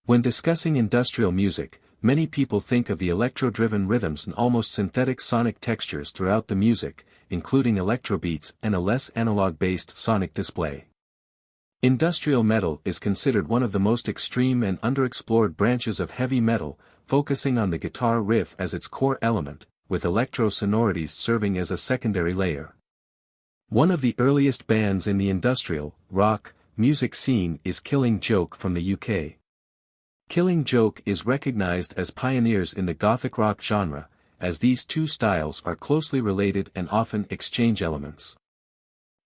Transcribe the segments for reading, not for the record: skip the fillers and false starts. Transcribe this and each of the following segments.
When discussing industrial music, many people think of the electro-driven rhythms and almost synthetic sonic textures throughout the music, including electrobeats and a less analog-based sonic display. Industrial metal is considered one of the most extreme and underexplored branches of heavy metal, focusing on the guitar riff as its core element, with electro sonorities serving as a secondary layer. One of the earliest bands in the industrial, rock, music scene is Killing Joke from the UK. Killing Joke is recognized as pioneers in the gothic rock genre, as these two styles are closely related and often exchange elements.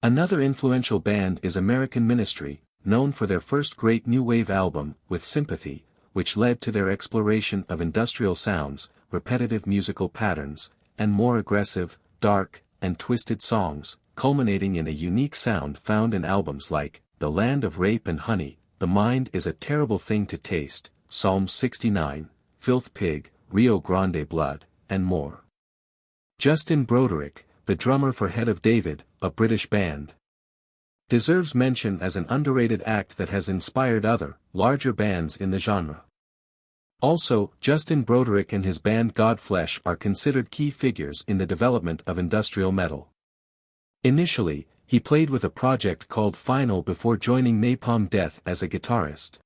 Another influential band is American Ministry, known for their first great new wave album, With Sympathy, which led to their exploration of industrial sounds, repetitive musical patterns, and more aggressive, dark, and twisted songs, culminating in a unique sound found in albums like The Land of Rape and Honey, The Mind is a Terrible Thing to Taste, Psalm 69, Filth Pig, Rio Grande Blood, and more. Justin Broderick, the drummer for Head of David, a British band, deserves mention as an underrated act that has inspired other, larger bands in the genre. Also, Justin Broderick and his band Godflesh are considered key figures in the development of industrial metal. Initially, he played with a project called Final before joining Napalm Death as a guitarist.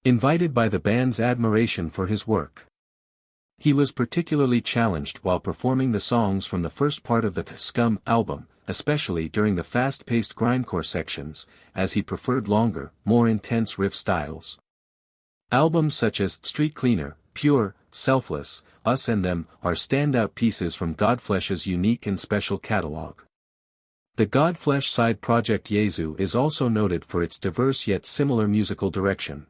Invited by the band's admiration for his work, he was particularly challenged while performing the songs from the first part of the Scum album, especially during the fast-paced grindcore sections, as he preferred longer, more intense riff styles. Albums such as Street Cleaner, Pure, Selfless, Us and Them are standout pieces from Godflesh's unique and special catalog. The Godflesh side project Yezu is also noted for its diverse yet similar musical direction.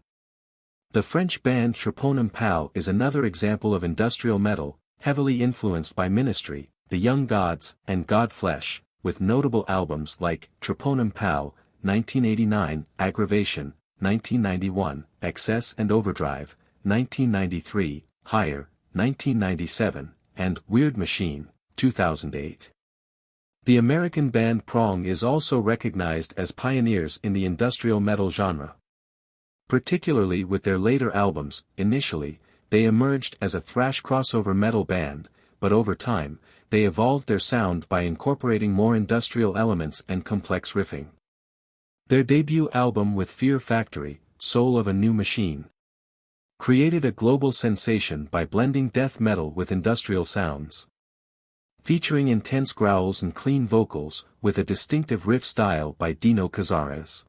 The French band Treponum Pau is another example of industrial metal, heavily influenced by Ministry, The Young Gods, and Godflesh, with notable albums like Treponum Pau, 1989, Aggravation, 1991, Excess and Overdrive, 1993, Higher, 1997, and Weird Machine, 2008. The American band Prong is also recognized as pioneers in the industrial metal genre. Particularly with their later albums, initially, they emerged as a thrash crossover metal band, but over time, they evolved their sound by incorporating more industrial elements and complex riffing. Their debut album with Fear Factory, Soul of a New Machine, created a global sensation by blending death metal with industrial sounds. Featuring intense growls and clean vocals, with a distinctive riff style by Dino Cazares.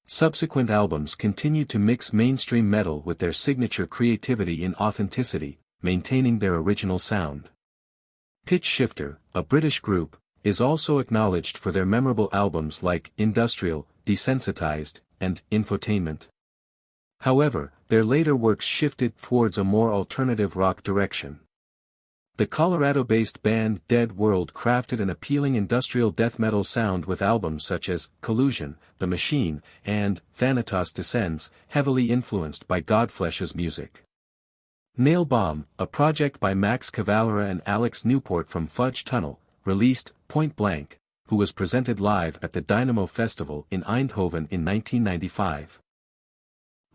Subsequent albums continued to mix mainstream metal with their signature creativity and authenticity, maintaining their original sound. Pitch Shifter, a British group, is also acknowledged for their memorable albums like Industrial, Desensitized, and Infotainment. However, their later works shifted towards a more alternative rock direction. The Colorado-based band Dead World crafted an appealing industrial death metal sound with albums such as Collusion, The Machine, and Thanatos Descends, heavily influenced by Godflesh's music. Nail Bomb, a project by Max Cavalera and Alex Newport from Fudge Tunnel, released Point Blank, who was presented live at the Dynamo Festival in Eindhoven in 1995.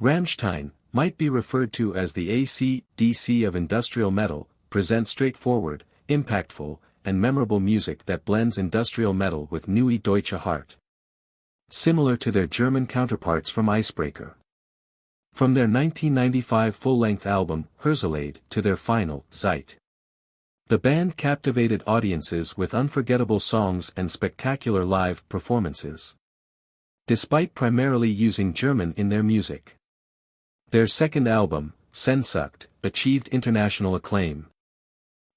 Rammstein, might be referred to as the AC/DC of industrial metal, present straightforward, impactful, and memorable music that blends industrial metal with Neue Deutsche Hart. Similar to their German counterparts from Icebreaker. From their 1995 full-length album, Herzeleid, to their final, Zeit, the band captivated audiences with unforgettable songs and spectacular live performances. Despite primarily using German in their music, their second album, Sehnsucht, achieved international acclaim,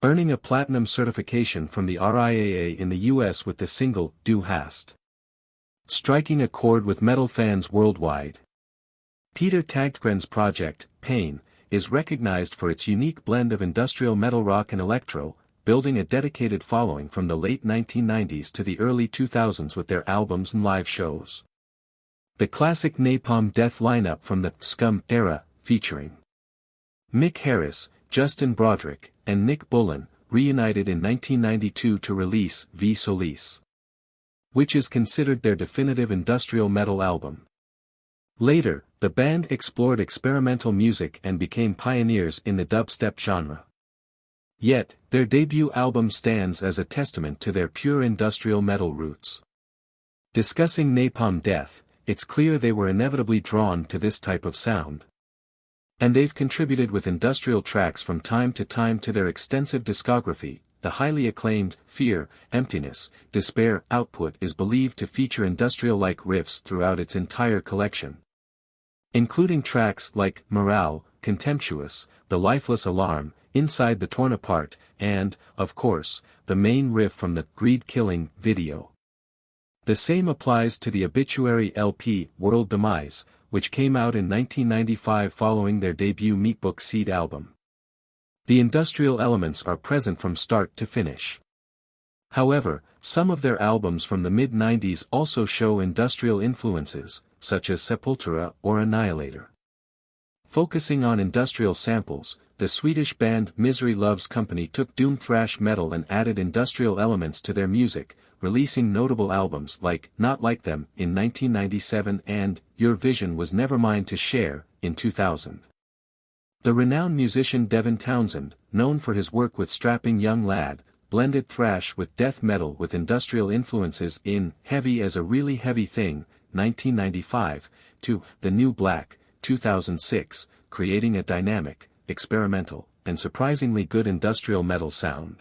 earning a platinum certification from the RIAA in the US with the single, Du hast, striking a chord with metal fans worldwide. Peter Tägtgren's project, Pain, is recognized for its unique blend of industrial metal rock and electro, building a dedicated following from the late 1990s to the early 2000s with their albums and live shows. The classic Napalm Death lineup from the Scum era, featuring Mick Harris, Justin Broderick, and Nick Bullen, reunited in 1992 to release V Solis, which is considered their definitive industrial metal album. Later, the band explored experimental music and became pioneers in the dubstep genre. Yet, their debut album stands as a testament to their pure industrial metal roots. Discussing Napalm Death, it's clear they were inevitably drawn to this type of sound. And they've contributed with industrial tracks from time to time to their extensive discography. The highly acclaimed Fear, Emptiness, Despair output is believed to feature industrial-like riffs throughout its entire collection, including tracks like Morale, Contemptuous, The Lifeless Alarm, Inside the Torn Apart, and, of course, the main riff from the Greed Killing video. The same applies to the Obituary LP, World Demise, which came out in 1995 following their debut Meatbook Seed album. The industrial elements are present from start to finish. However, some of their albums from the mid-90s also show industrial influences, such as Sepultura or Annihilator. Focusing on industrial samples, the Swedish band Misery Loves Company took doom thrash metal and added industrial elements to their music, releasing notable albums like Not Like Them in 1997 and Your Vision Was Never Mine to Share in 2000. The renowned musician Devin Townsend, known for his work with Strapping Young Lad, blended thrash with death metal with industrial influences in Heavy as a Really Heavy Thing, 1995, to The New Black, 2006, creating a dynamic, experimental, and surprisingly good industrial metal sound.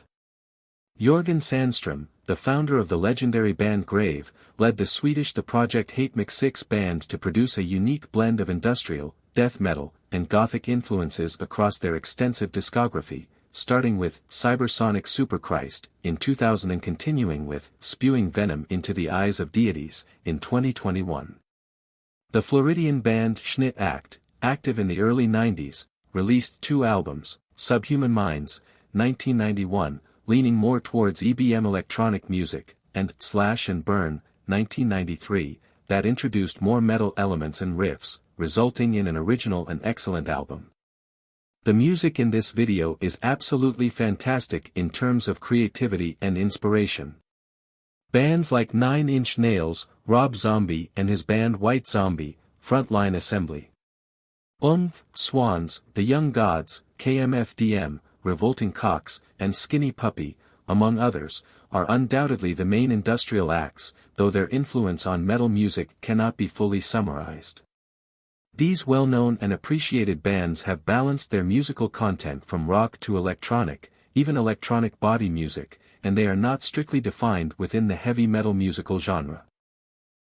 Jörgen Sandström, the founder of the legendary band Grave, led the Swedish The Project Hatemix 6 band to produce a unique blend of industrial, death metal, and gothic influences across their extensive discography, starting with Cybersonic Superchrist in 2000 and continuing with Spewing Venom into the Eyes of Deities in 2021. The Floridian band Schnitt Act, active in the early 90s, released 2 albums, Subhuman Minds, 1991, leaning more towards EBM electronic music, and Slash and Burn, 1993, that introduced more metal elements and riffs, resulting in an original and excellent album. The music in this video is absolutely fantastic in terms of creativity and inspiration. Bands like 9 Inch Nails, Rob Zombie and his band White Zombie, Frontline Assembly, Swans, The Young Gods, KMFDM, Revolting Cocks, and Skinny Puppy, among others, are undoubtedly the main industrial acts, though their influence on metal music cannot be fully summarized. These well-known and appreciated bands have balanced their musical content from rock to electronic, even electronic body music, and they are not strictly defined within the heavy metal musical genre.